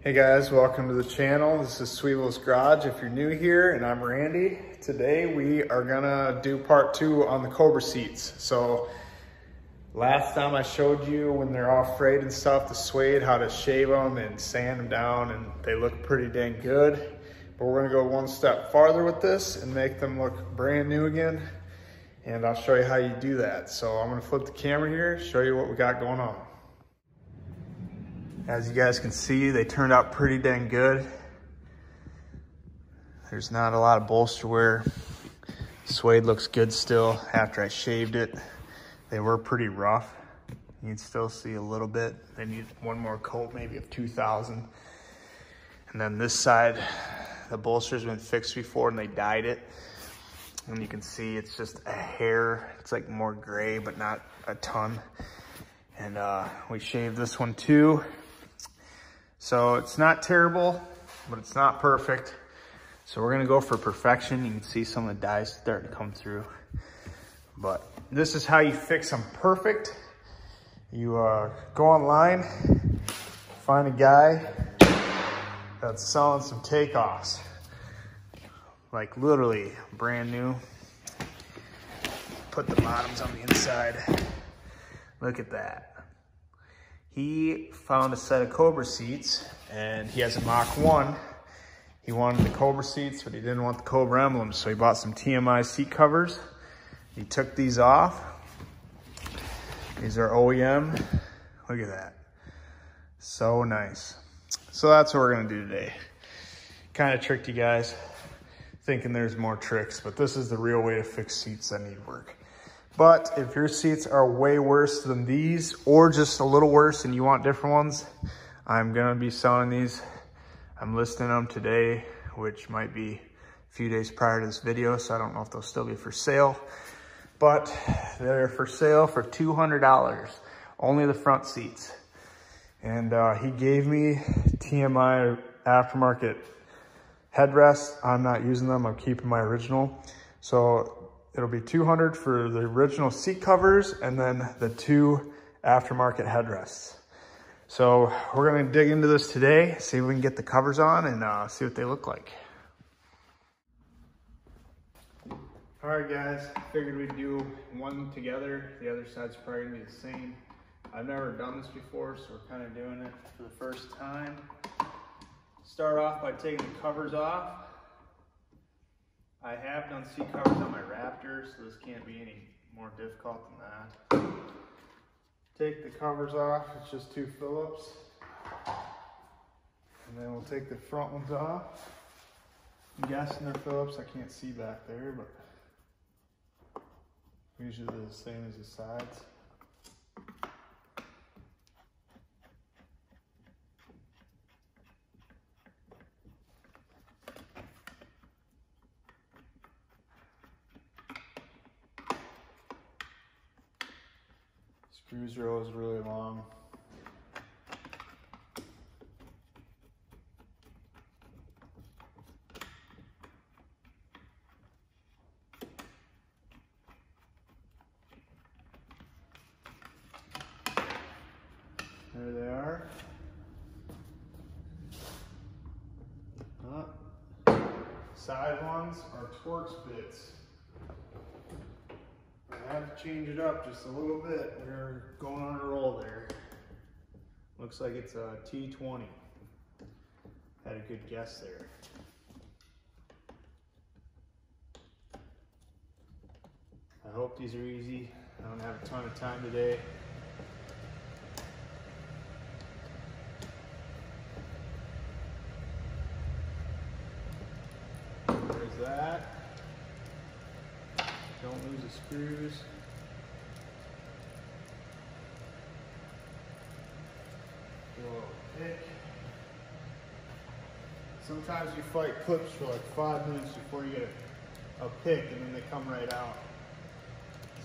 Hey guys, welcome to the channel. This is Sweevel's Garage if you're new here, and I'm Randy. Today we are gonna do part 2 on the Cobra seats. So last time I showed you when they're all frayed and stuff, the suede, how to shave them and sand them down, and they look pretty dang good. But we're gonna go one step farther with this and make them look brand new again. And I'll show you how you do that. So I'm gonna flip the camera here, show you what we got going on. As you guys can see, they turned out pretty dang good. There's not a lot of bolster wear. Suede looks good still after I shaved it. They were pretty rough. You can still see a little bit. They need one more coat, maybe of 2000. And then this side, the bolster's been fixed before and they dyed it. And you can see it's just a hair. It's like more gray, but not a ton. And we shaved this one too. So it's not terrible, but it's not perfect. So we're gonna go for perfection. You can see some of the dyes starting to come through. But this is how you fix them perfect. You go online, find a guy that's selling some takeoffs. Like literally brand new. Put the bottoms on the inside. Look at that. He found a set of Cobra seats and he has a Mach 1. He wanted the Cobra seats, but he didn't want the Cobra emblem, so he bought some TMI seat covers. He took these off. These are OEM. Look at that. So nice. So that's what we're gonna do today. Kind of tricked you guys, thinking there's more tricks, but this is the real way to fix seats that need work. But if your seats are way worse than these, or just a little worse and you want different ones, I'm gonna be selling these. I'm listing them today, which might be a few days prior to this video, so I don't know if they'll still be for sale. But they're for sale for $200, only the front seats. And he gave me TMI aftermarket headrests. I'm not using them, I'm keeping my original. So it'll be $200 for the original seat covers and then the 2 aftermarket headrests. So we're gonna dig into this today, see if we can get the covers on and see what they look like. All right guys, figured we'd do one together. The other side's probably gonna be the same. I've never done this before, so we're kind of doing it for the first time. Start off by taking the covers off. I have done seat covers on my Raptor, so this can't be any more difficult than that. Take the covers off, it's just 2 Phillips. And then we'll take the front ones off. I'm guessing they're Phillips, I can't see back there, but usually they're the same as the sides. Screws row is really long. There they are. Side ones are Torx bits. I had to change it up just a little bit. We're going on a roll there. Looks like it's a T20. Had a good guess there. I hope these are easy. I don't have a ton of time today. There's that. Don't lose the screws. Give a little pick. Sometimes you fight clips for like 5 minutes before you get a pick, and then they come right out.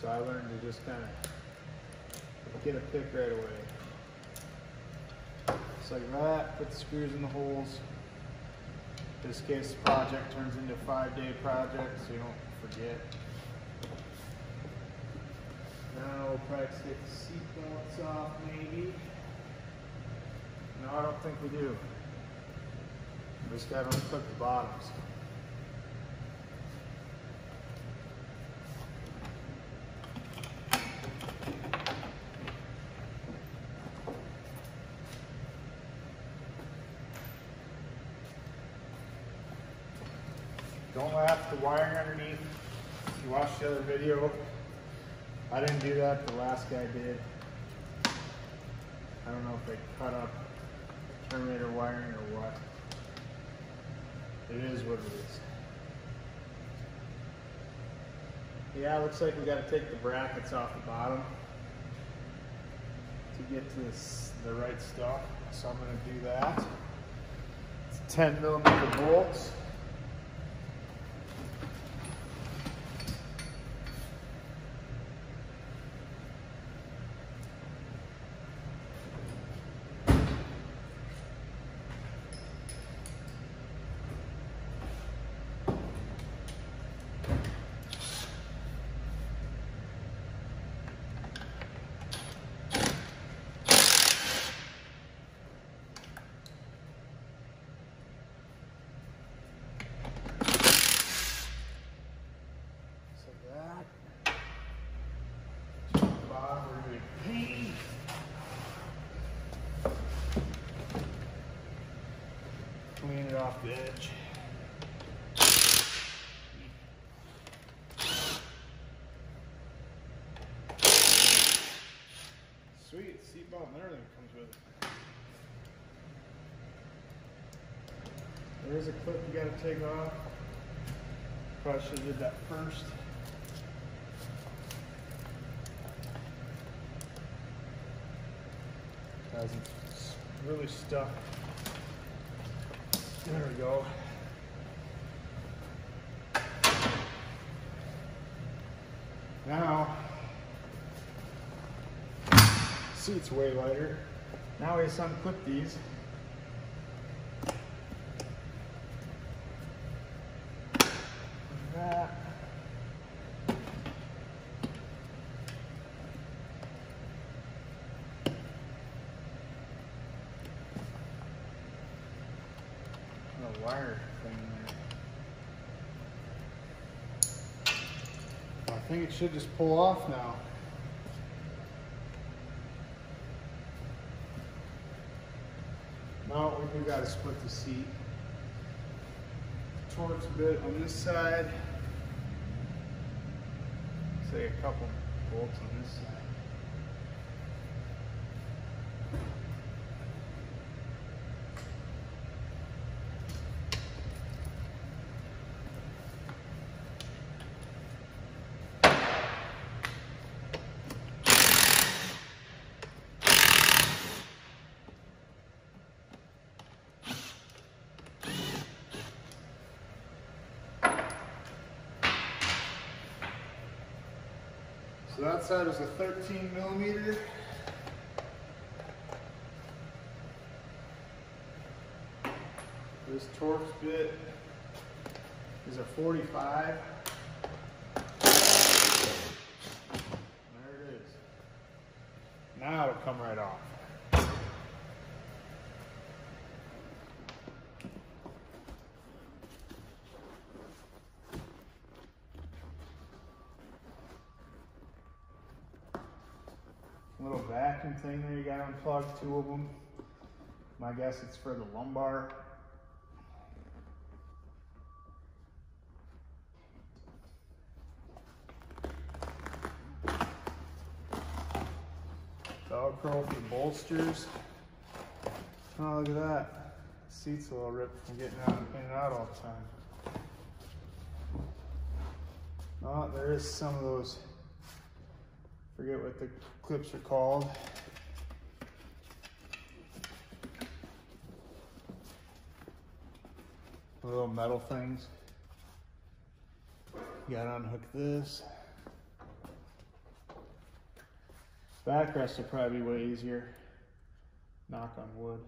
So I learned to just kind of get a pick right away. Just like that, put the screws in the holes. In this case, the project turns into a 5-day project, so you don't forget. Now we'll probably take the seat belts off, maybe. No, I don't think we do. Just got to unhook the bottoms. Don't laugh at the wiring underneath. If you watched the other video, I didn't do that, the last guy did. I don't know if they cut up terminator wiring or what. It is what it is. Yeah, it looks like we got to take the brackets off the bottom to get to the right stuff. So I'm going to do that. It's 10mm bolts. Clean it off the edge. Sweet, seatbelt and everything comes with it. There's a clip you got to take off. Probably should have did that first. It's really stuck. There we go. Now, seat's way lighter. Now we just unclip these. Like that. Wire thing there. I think it should just pull off now. Now we do got to split the seat. Torques a bit on this side. Say a couple bolts on this side. So that side is a 13mm. This Torx bit is a 45. There it is. Now it'll come right off. Little vacuum thing there, you got to unplug 2 of them. My guess it's for the lumbar. Velcro for the bolsters. Oh, look at that. The seat's a little ripped from getting out in and out all the time. Oh, there is some of those. Forget what the clips are called. Little metal things. You gotta unhook this. Backrest will probably be way easier. Knock on wood.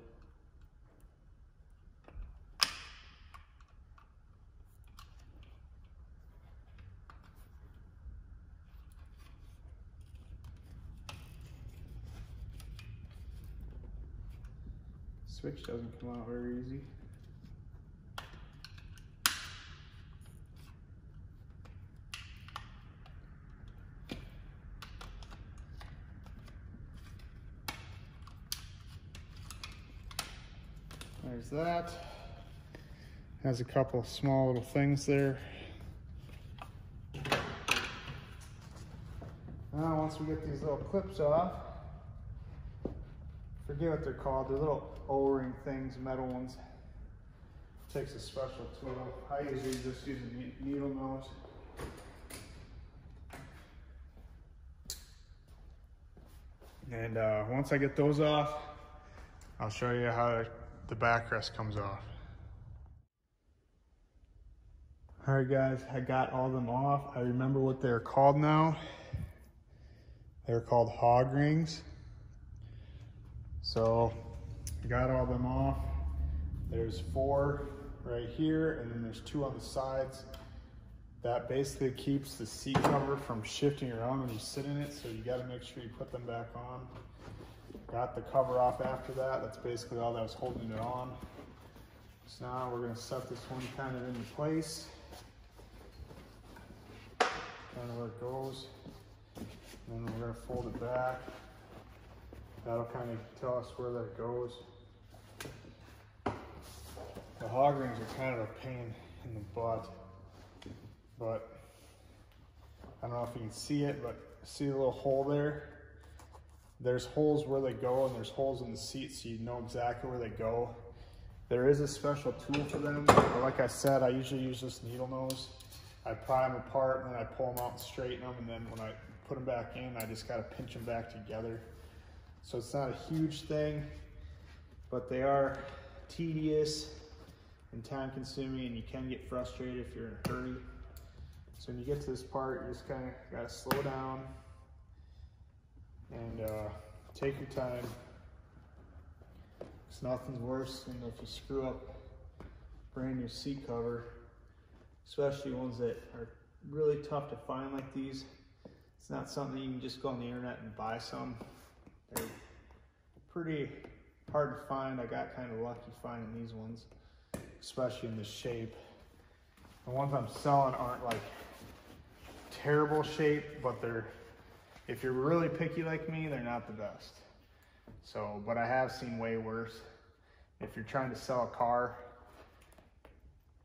Switch doesn't come out very easy. There's that. Has a couple small little things there. Now once we get these little clips off, forget what they're called, they're little O-ring things, metal ones. Takes a special tool. I usually just use a needle nose. And once I get those off, I'll show you how the backrest comes off. All right guys, I got all of them off. I remember what they're called now. They're called hog rings. So I got all of them off. There's 4 right here, and then there's 2 on the sides. That basically keeps the seat cover from shifting around when you sit in it, so you got to make sure you put them back on. Got the cover off after that. That's basically all that was holding it on. So now we're going to set this one kind of into place. Kind of where it goes. And then we're going to fold it back. That'll kind of tell us where that goes. The hog rings are kind of a pain in the butt, but I don't know if you can see it, but see the little hole there? There's holes where they go, and there's holes in the seat, so you know exactly where they go. There is a special tool for them, but like I said, I usually use this needle nose. I pry them apart, and then I pull them out and straighten them, and then when I put them back in, I just gotta pinch them back together. So it's not a huge thing, but they are tedious and time consuming, and you can get frustrated if you're in a hurry. So when you get to this part, you just kind of gotta slow down and take your time. Because nothing's worse than if you screw up brand new seat cover, especially ones that are really tough to find like these. It's not something you can just go on the internet and buy some. They're pretty hard to find. I got kind of lucky finding these ones, especially in this shape. The ones I'm selling aren't like terrible shape, but they're, if you're really picky like me, they're not the best. So, but I have seen way worse. If you're trying to sell a car,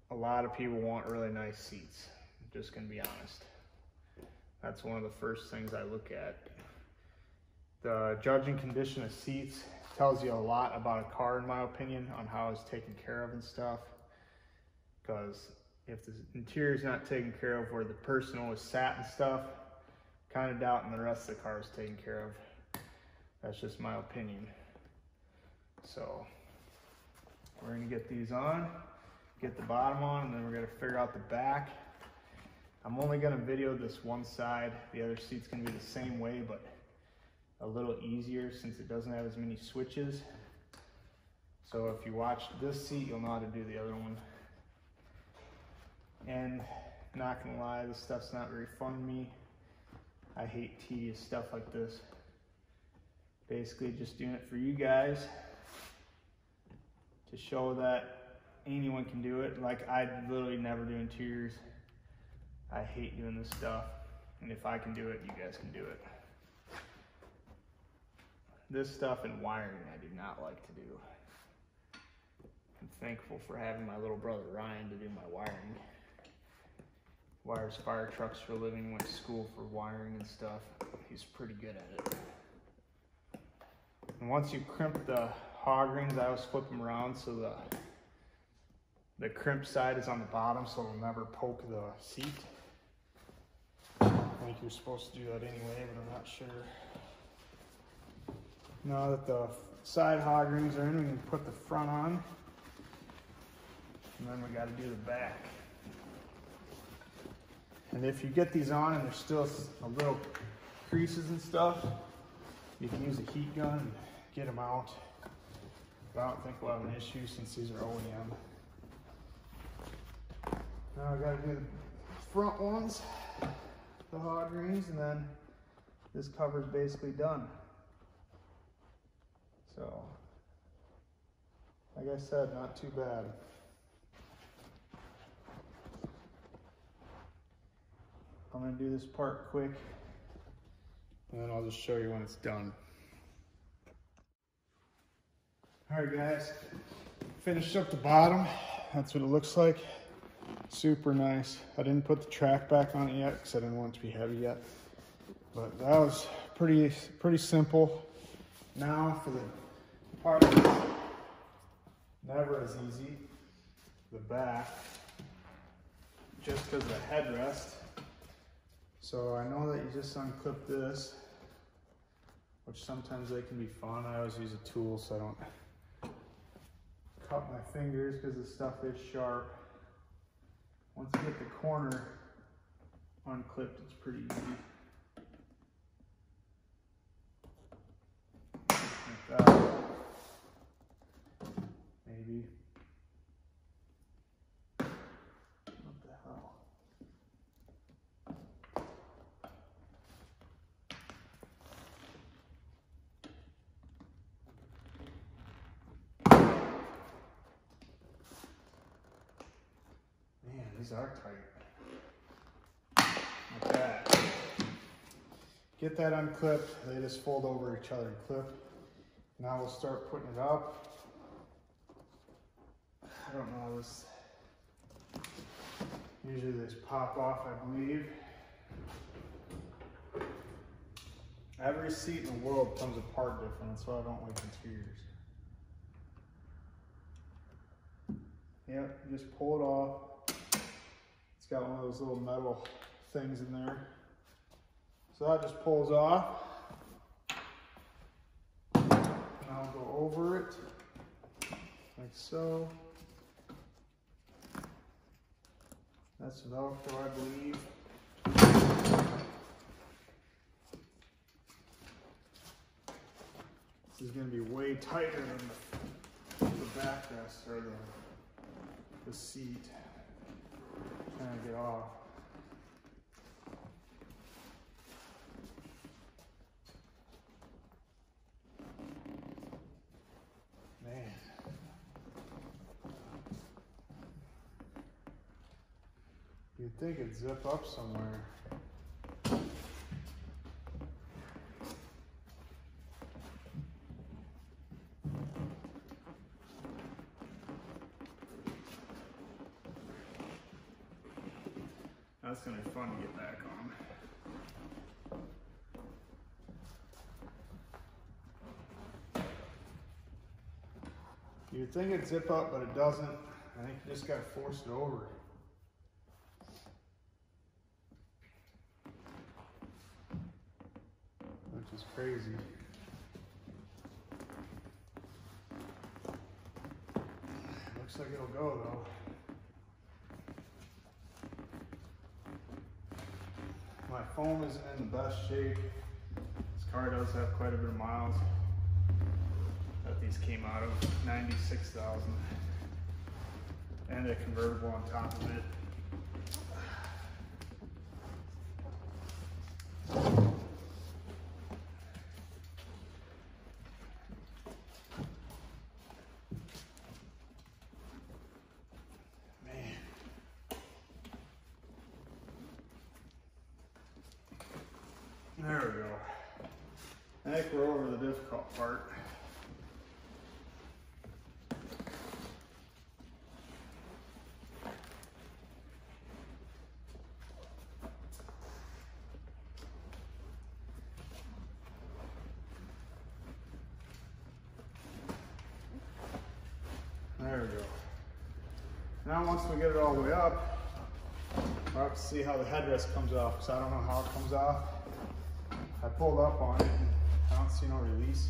a lot of people want really nice seats. I'm just gonna be honest. That's one of the first things I look at. The judging condition of seats tells you a lot about a car, in my opinion, on how it's taken care of and stuff. Because if the interior's not taken care of, where the person always sat and stuff, kind of doubting the rest of the car is taken care of. That's just my opinion. So we're gonna get these on, get the bottom on, and then we're gonna figure out the back. I'm only gonna video this one side. The other seat's gonna be the same way, but a little easier since it doesn't have as many switches. So if you watch this seat, you'll know how to do the other one. And not gonna lie, this stuff's not very fun to me. I hate tedious stuff like this. Basically just doing it for you guys to show that anyone can do it. Like, I literally never do interiors. I hate doing this stuff. And if I can do it, you guys can do it. This stuff and wiring I do not like to do. I'm thankful for having my little brother Ryan to do my wiring. Wires fire trucks for a living, went to school for wiring and stuff. He's pretty good at it. And once you crimp the hog rings, I always flip them around so the crimp side is on the bottom, so it'll never poke the seat. I think you're supposed to do that anyway, but I'm not sure. Now that the side hog rings are in, we can put the front on. And then we got to do the back. And if you get these on and there's still a little creases and stuff, you can use a heat gun and get them out. But I don't think we'll have an issue since these are OEM. Now I got to do the front ones, the hog rings, and then this cover is basically done. So, like I said, not too bad. I'm going to do this part quick, and then I'll just show you when it's done. Alright guys, Finished up the bottom. That's what it looks like. Super nice. I didn't put the track back on it yet because I didn't want it to be heavy yet. But that was pretty simple. Now for the part that's never as easy, the back, just because of the headrest. So I know that you just unclip this, which sometimes they can be fun. I always use a tool so I don't cut my fingers because the stuff is sharp. Once you get the corner unclipped, it's pretty easy. Like that. Maybe. What the hell? Man, these are tight. Like that. Get that unclipped. They just fold over each other and clip. Now we'll start putting it up. I don't know, this usually they just pop off, I believe. Every seat in the world comes apart different, so I don't like interiors. Yep, you just pull it off. It's got one of those little metal things in there. So that just pulls off. I'll go over it, like so. That's Velcro, I believe. This is going to be way tighter than the backrest or the seat. Trying to get off. Man. You'd think it'd zip up somewhere. That's gonna be fun to get back on. You'd think it'd zip up, but it doesn't. I think you just gotta force it over. Which is crazy. Looks like it'll go though. My foam isn't in the best shape. This car does have quite a bit of miles. But these came out of 96,000 and a convertible on top of it. There we go. I think we're over the difficult part. There we go. Now once we get it all the way up, we'll have to see how the headrest comes off, because I don't know how it comes off. I pulled up on it and I don't see no release.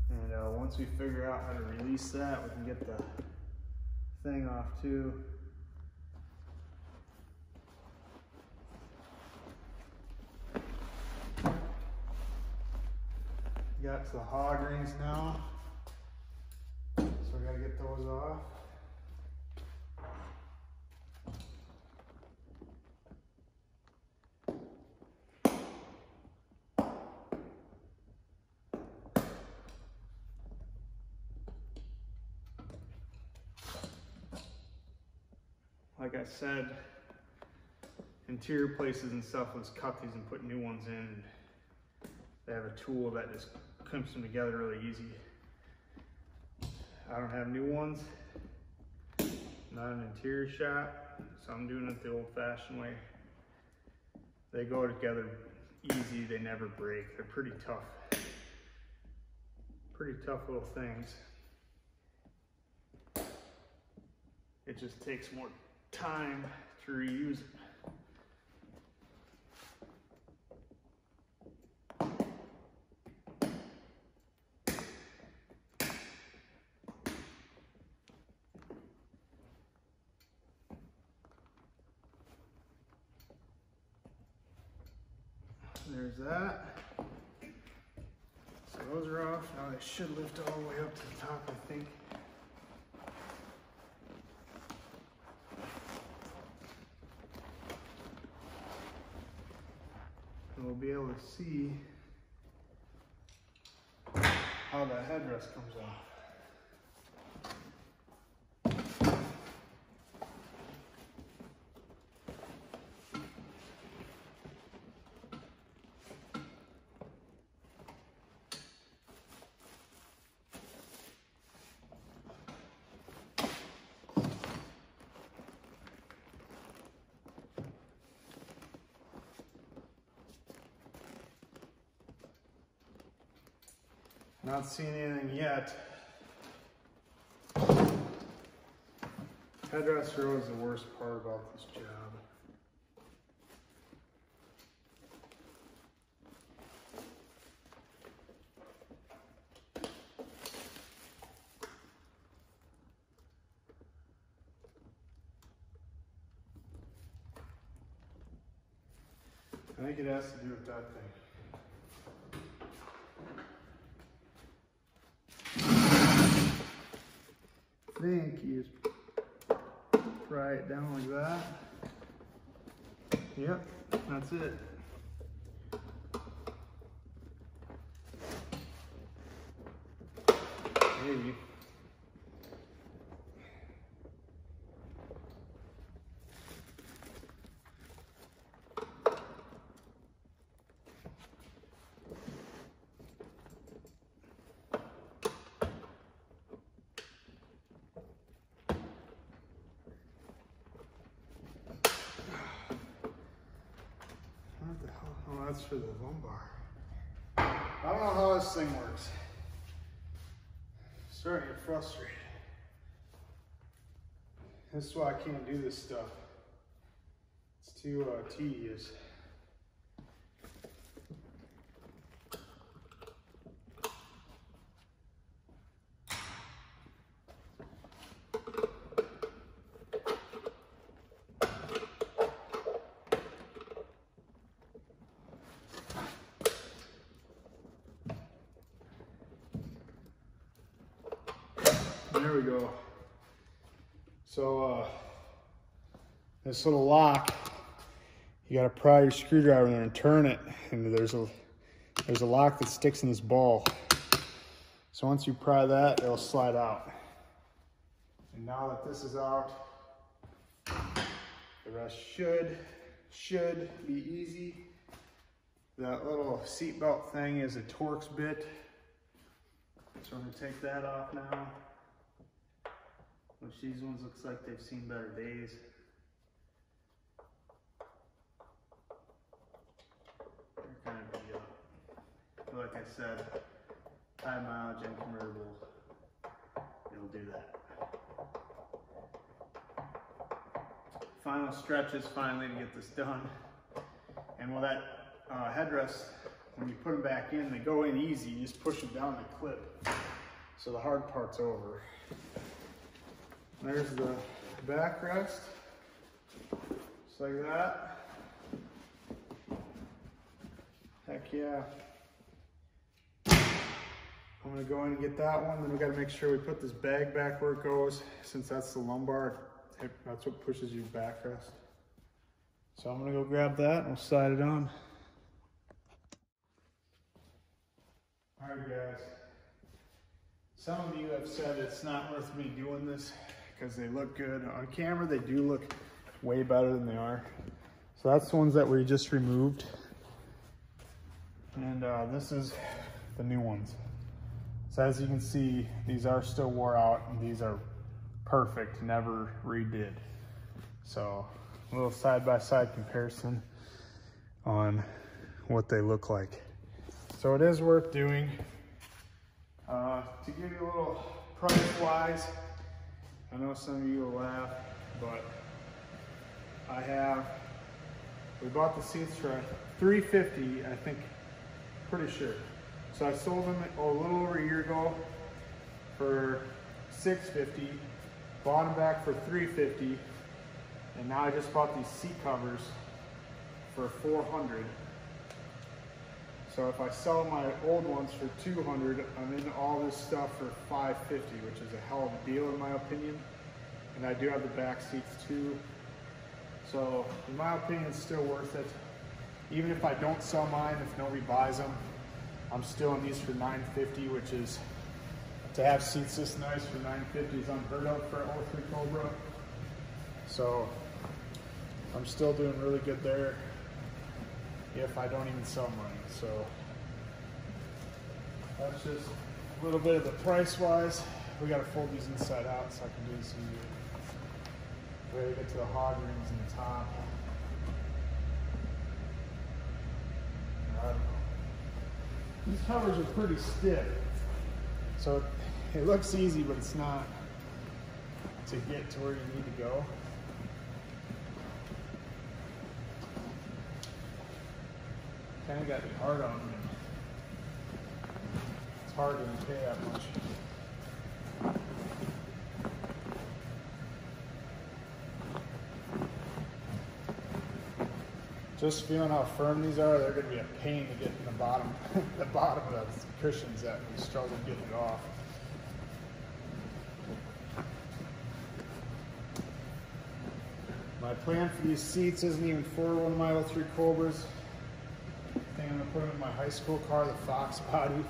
And once we figure out how to release that, we can get the thing off too. Got to the hog rings now, so we gotta get those off. Like I said, interior places and stuff, let's cut these and put new ones in. They have a tool that just crimps them together really easy. I don't have new ones, not an interior shop, so I'm doing it the old-fashioned way. They go together easy, they never break. They're pretty tough little things. It just takes more time to reuse it. There's that. So those are off. Now they should lift all the way up to the top, I think. And we'll be able to see how the headrest comes off. Not seeing anything yet. Headrest row is the worst part about this job. I think it has to do with that thing. I think you just pry it down like that. Yep, that's it. Maybe. What the hell? Oh, that's for the lumbar. I don't know how this thing works. Starting to get frustrated. This is why I can't do this stuff. It's too tedious. There we go. So this little lock, you got to pry your screwdriver in there and turn it, and there's a lock that sticks in this ball. So once you pry that, it'll slide out. And now that this is out, the rest should be easy. That little seat belt thing is a Torx bit, so I'm gonna take that off now. Which these ones looks like they've seen better days. They're kind of beat up. But like I said, high mileage and convertible, it'll do that. Final stretches finally to get this done. And with that headrest, when you put them back in, they go in easy. You just push them down the clip. So the hard part's over. There's the backrest, just like that. Heck yeah. I'm gonna go in and get that one, then we gotta make sure we put this bag back where it goes, since that's the lumbar, that's what pushes your backrest. So I'm gonna go grab that and we'll slide it on. All right guys, some of you have said it's not worth me doing this because they look good. On camera, they do look way better than they are. So that's the ones that we just removed. And this is the new ones. So as you can see, these are still wore out and these are perfect, never redid. So a little side-by-side comparison on what they look like. So it is worth doing. To give you a little price-wise, I know some of you will laugh, but we bought the seats for $350, I think, pretty sure. So I sold them a little over a year ago for $650, bought them back for $350, and now I just bought these seat covers for $400. So if I sell my old ones for $200, I'm in all this stuff for $550, which is a hell of a deal in my opinion. And I do have the back seats too. So in my opinion, it's still worth it. Even if I don't sell mine, if nobody buys them, I'm still in these for $950, which is, to have seats this nice for $950 is unheard of for an 03 Cobra. So I'm still doing really good there if I don't even sell mine. So that's just a little bit of the price wise. We got to fold these inside out so I can do this easier. Ready to get to the hog rings in the top. I don't know. These covers are pretty stiff. So it looks easy, but it's not to get to where you need to go. Kind of got to be hard on them. It's hard to pay that much. Just feeling how firm these are, they're going to be a pain to get in the bottom, the bottom of those cushions that we struggle getting it off. My plan for these seats isn't even for one of my 03 Cobras. I think I'm going to put them in my high school car, the Fox body.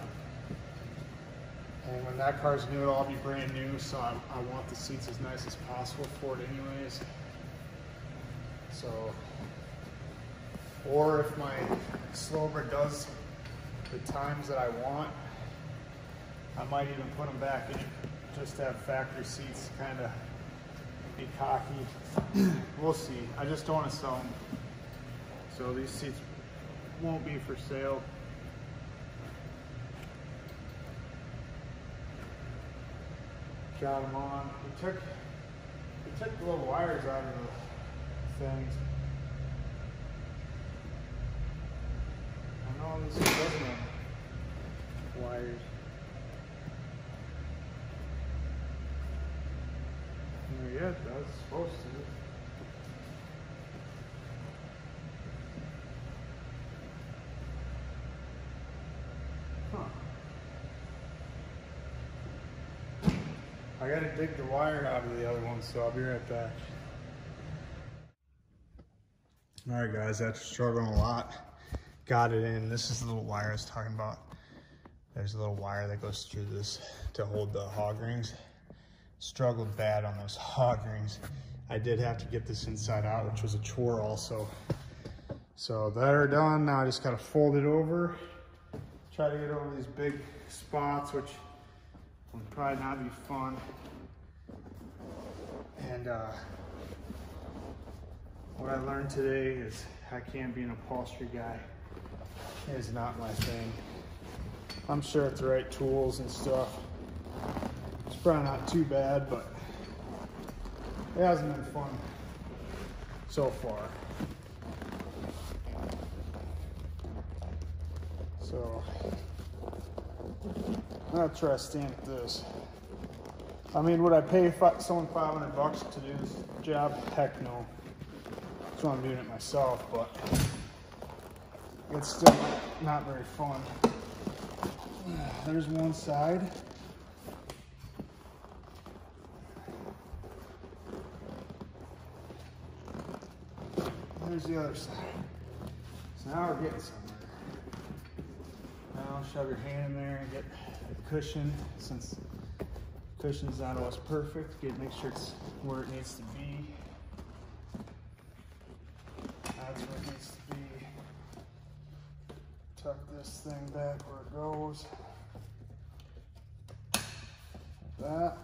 And when that car's new, it'll all be brand new, so I want the seats as nice as possible for it anyways. So, or if my Cobra does the times that I want, I might even put them back in just to have factory seats, kind of be cocky. We'll see. I just don't want to sell them. So these seats won't be for sale. Got them on. We took the little wires out of the things. I know this doesn't have wires. Yeah, it does. It's supposed to. Huh. I gotta dig the wire out of the other one, so I'll be right back. All right, guys, that's struggling a lot. Got it in. This is the little wire I was talking about. There's a little wire that goes through this to hold the hog rings. Struggled bad on those hog rings. I did have to get this inside out, which was a chore also. So that are done. Now I just gotta fold it over. Try to get over these big spots, which would probably not be fun. And what I learned today is I can't be an upholstery guy. It is not my thing. I'm sure it's the right tools and stuff. It's probably not too bad, but it hasn't been fun so far. So I'm gonna try to stand at this. I mean, would I pay someone $500 to do this job? Heck no. That's why I'm doing it myself, but it's still not very fun. There's one side. There's the other side. So now we're getting somewhere. Now shove your hand in there and get the cushion. Since the cushion's not always perfect, make sure it's where it needs to be. That's where it needs to be. Tuck this thing back where it goes. Like that.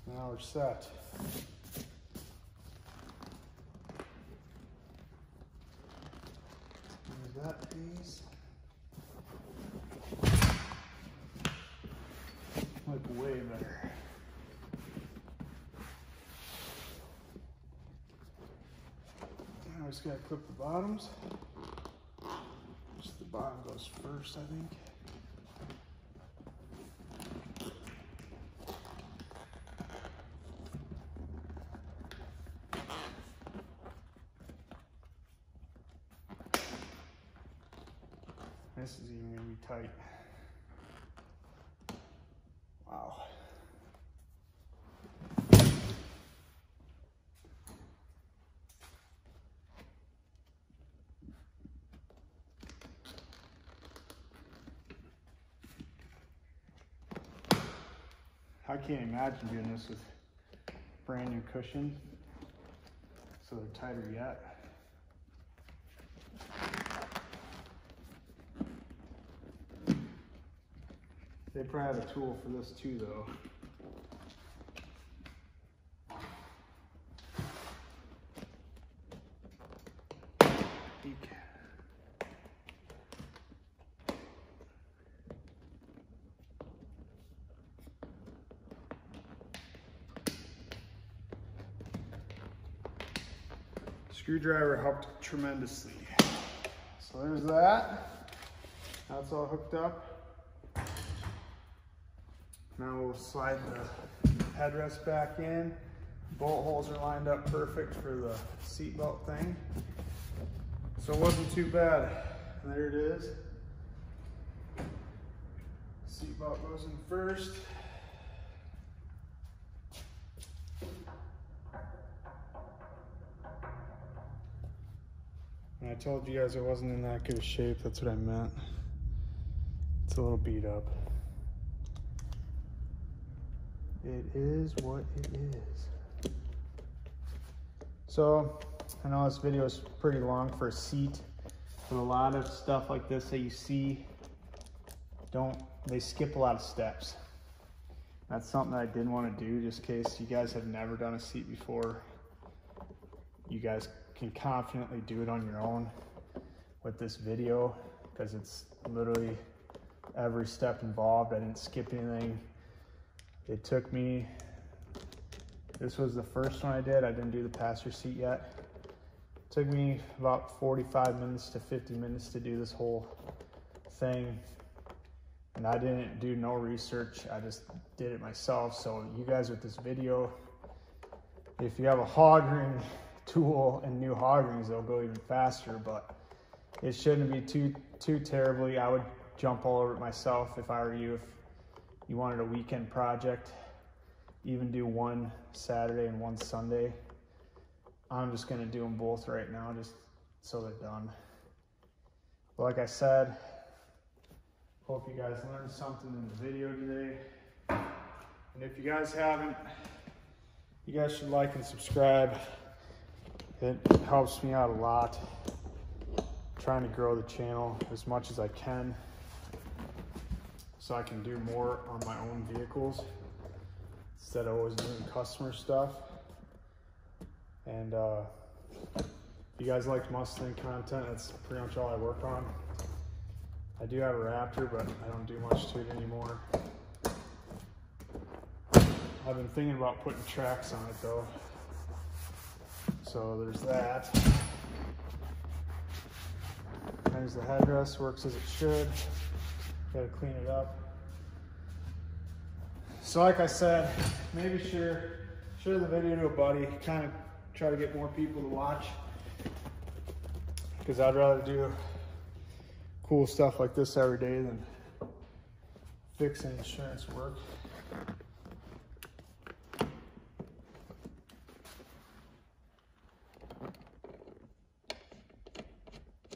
Now we're set. There's that piece. Like way better. Now we just gotta clip the bottoms. Just the bottom goes first, I think. This is even gonna be tight. Wow. I can't imagine doing this with brand new cushion, so they're tighter yet. They probably have a tool for this too, though. Eek. Screwdriver helped tremendously. So there's that. That's all hooked up. Now we'll slide the headrest back in. Bolt holes are lined up perfect for the seatbelt thing. So it wasn't too bad. And there it is. Seatbelt goes in first. And I told you guys it wasn't in that good a shape. That's what I meant. It's a little beat up. It is what it is. So, I know this video is pretty long for a seat, but a lot of stuff like this that you see, they skip a lot of steps. That's something that I didn't want to do, just in case you guys have never done a seat before. You guys can confidently do it on your own with this video, because it's literally every step involved. I didn't skip anything. It took me, this was the first one I did. I didn't do the passenger seat yet. It took me about 45 minutes to 50 minutes to do this whole thing. And I didn't do no research. I just did it myself. So you guys with this video, if you have a hog ring tool and new hog rings, they'll go even faster, but it shouldn't be too terribly. I would jump all over it myself if I were you. If you wanted a weekend project, even do one Saturday and one Sunday. I'm just gonna do them both right now, just so they're done. But like I said, hope you guys learned something in the video today. And if you guys haven't, you guys should like and subscribe. It helps me out a lot. I'm trying to grow the channel as much as I can, so I can do more on my own vehicles instead of always doing customer stuff. And if you guys like Mustang content, that's pretty much all I work on. I do have a Raptor, but I don't do much to it anymore. I've been thinking about putting tracks on it though. So there's that. There's the headrest, works as it should. Gotta clean it up. So like I said, maybe share the video to a buddy, kind of try to get more people to watch, because I'd rather do cool stuff like this every day than fixing insurance work.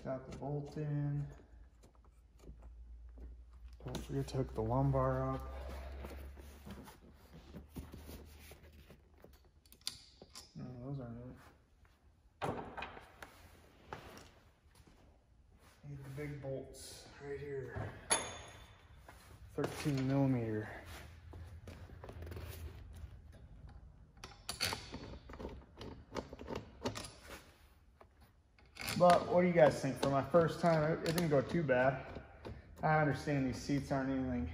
Got the bolt in. Don't forget to hook the lumbar up. No, those aren't it. big bolts right here. 13 millimeter. But what do you guys think? For my first time, it didn't go too bad. I understand these seats aren't anything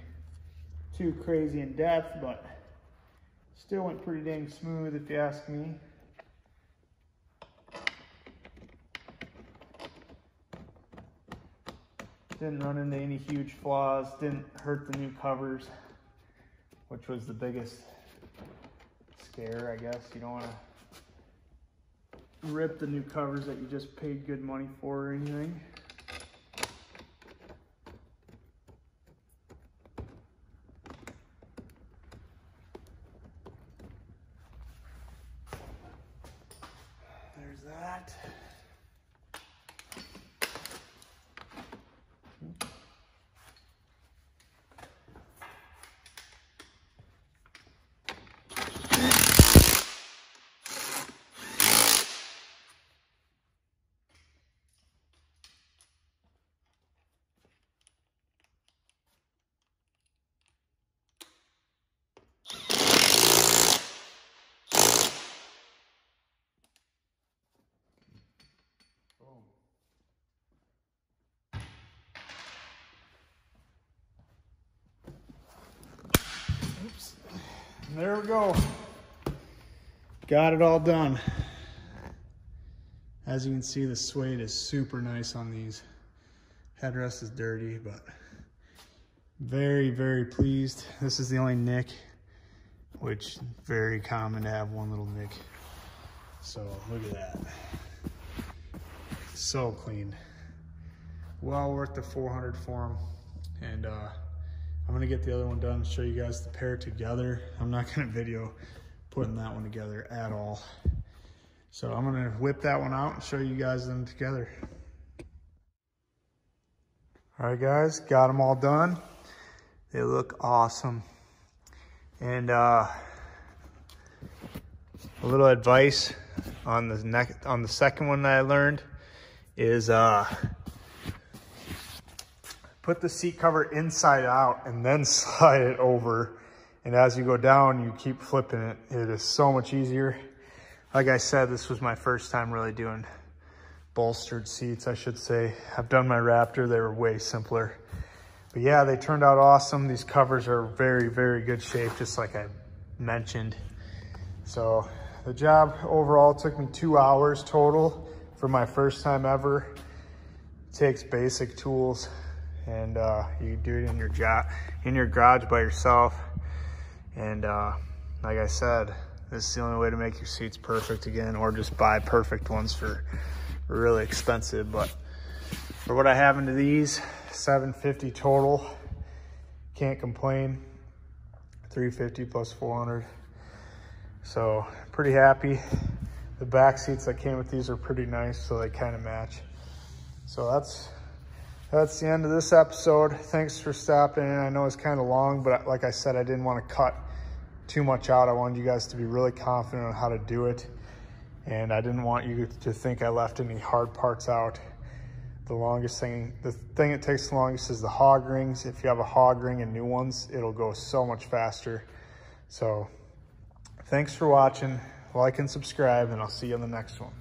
too crazy in depth, but still went pretty dang smooth if you ask me. Didn't run into any huge flaws, didn't hurt the new covers, which was the biggest scare, I guess. You don't want to rip the new covers that you just paid good money for or anything. There's that. Oops. And there we go. Got it all done. As you can see, the suede is super nice on these. Headrest is dirty, but very, very pleased. This is the only nick, which very common to have one little nick. So look at that. So clean. Well worth the 400 for them. And I'm gonna get the other one done and show you guys the pair together. I'm not gonna video putting that one together at all. So I'm gonna whip that one out and show you guys them together. All right guys, got them all done. They look awesome. And a little advice on the second one that I learned is put the seat cover inside out and then slide it over. And as you go down, you keep flipping it. It is so much easier. Like I said, this was my first time really doing bolstered seats, I should say. I've done my Raptor, they were way simpler. But yeah, they turned out awesome. These covers are very, very good shape, just like I mentioned. So the job overall took me 2 hours total for my first time ever. It takes basic tools. And you do it in your garage by yourself. And like I said, this is the only way to make your seats perfect again, or just buy perfect ones for really expensive. But for what I have into these, $750 total. Can't complain. $350 plus $400. So pretty happy. The back seats that came with these are pretty nice, so they kind of match. So that's the end of this episode. Thanks for stopping in. I know it's kind of long, but like I said, I didn't want to cut too much out. I wanted you guys to be really confident on how to do it. And I didn't want you to think I left any hard parts out. The thing that takes the longest is the hog rings. If you have a hog ring and new ones, it'll go so much faster. So thanks for watching. Like and subscribe, and I'll see you on the next one.